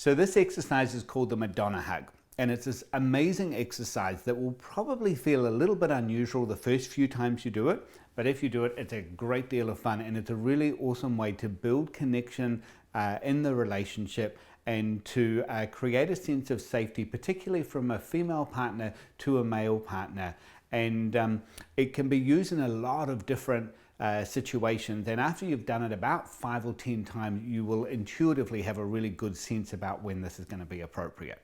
So this exercise is called the Madonna hug, and it's this amazing exercise that will probably feel a little bit unusual the first few times you do it, but if you do it, it's a great deal of fun, and it's a really awesome way to build connection in the relationship and to create a sense of safety, particularly from a female partner to a male partner. And it can be used in a lot of different situations, and after you've done it about 5 or 10 times, you will intuitively have a really good sense about when this is going to be appropriate.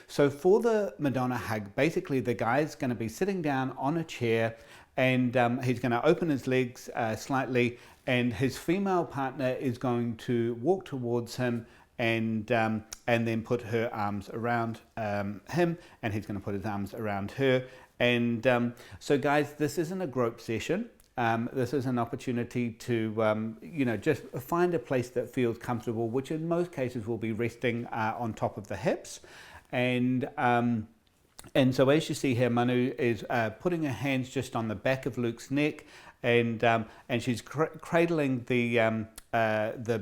So for the Madonna hug, basically the guy's going to be sitting down on a chair, and he's going to open his legs slightly, and his female partner is going to walk towards him and then put her arms around him, and he's going to put his arms around her. And so guys, this isn't a grope session. This is an opportunity to, just find a place that feels comfortable, which in most cases will be resting on top of the hips. And so as you see here, Manu is putting her hands just on the back of Luke's neck, and she's cradling the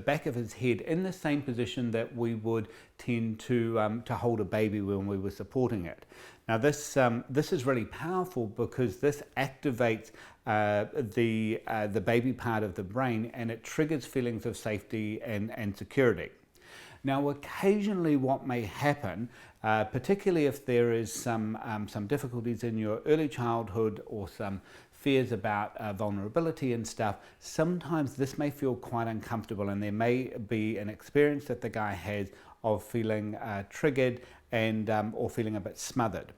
back of his head in the same position that we would tend to hold a baby when we were supporting it. Now this is really powerful because this activates the baby part of the brain, and it triggers feelings of safety and security. Now occasionally what may happen, particularly if there is some difficulties in your early childhood or some fears about vulnerability and stuff, sometimes this may feel quite uncomfortable, and there may be an experience that the guy has of feeling triggered and or feeling a bit smothered.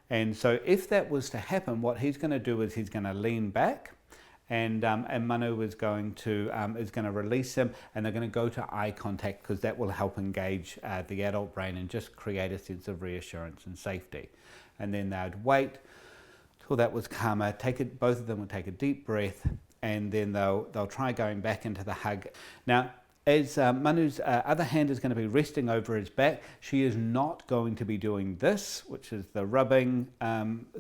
And so if that was to happen, what he's going to do is he's going to lean back, and Manu is going to release him, and they're going to go to eye contact, because that will help engage the adult brain and just create a sense of reassurance and safety. And then they'd wait till that was calmer. Both of them will take a deep breath, and then they'll try going back into the hug. Now, as Manu's other hand is going to be resting over his back, she is not going to be doing this, which is the rubbing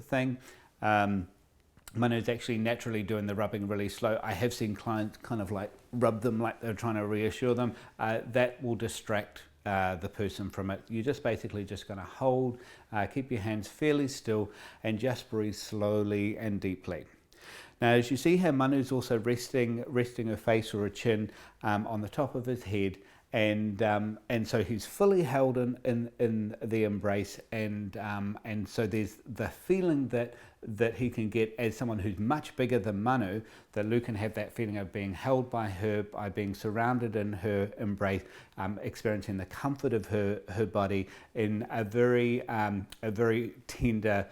thing. Manu's actually naturally doing the rubbing really slow. I have seen clients kind of like rub them like they're trying to reassure them. That will distract the person from it. You're just basically just going to hold, keep your hands fairly still, and just breathe slowly and deeply. Now, as you see here, Manu's also resting her face or her chin on the top of his head, and so he's fully held in the embrace, and so there's the feeling that he can get as someone who's much bigger than Manu, that Luke can have that feeling of being held by her, by being surrounded in her embrace, experiencing the comfort of her body in a very tender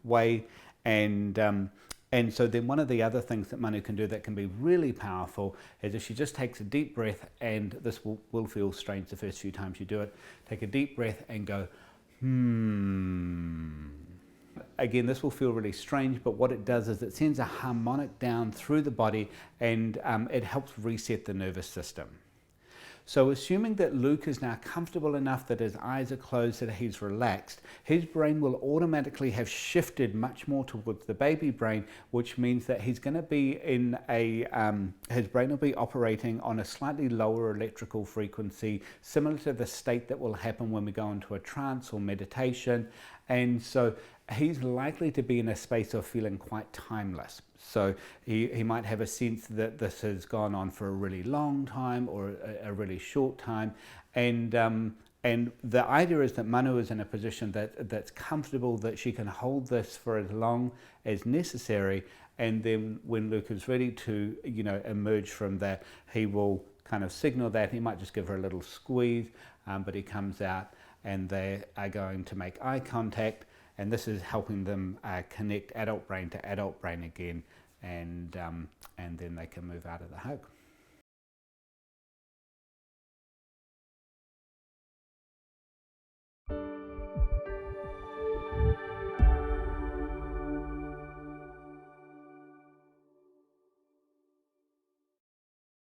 way. And so then one of the other things that Manu can do that can be really powerful is if she just takes a deep breath, and this will feel strange the first few times you do it, take a deep breath and go, Again, this will feel really strange, but what it does is it sends a harmonic down through the body, and it helps reset the nervous system. So assuming that Luke is now comfortable enough that his eyes are closed, that he's relaxed, his brain will automatically have shifted much more towards the baby brain, which means that he's going to be in his brain will be operating on a slightly lower electrical frequency, similar to the state that will happen when we go into a trance or meditation. And so he's likely to be in a space of feeling quite timeless. So he might have a sense that this has gone on for a really long time or a really short time. And the idea is that Manu is in a position that's comfortable, that she can hold this for as long as necessary. And then when Luke is ready to, emerge from that, he will kind of signal that. He might just give her a little squeeze, but he comes out and they are going to make eye contact. And this is helping them connect adult brain to adult brain again, and then they can move out of the hug.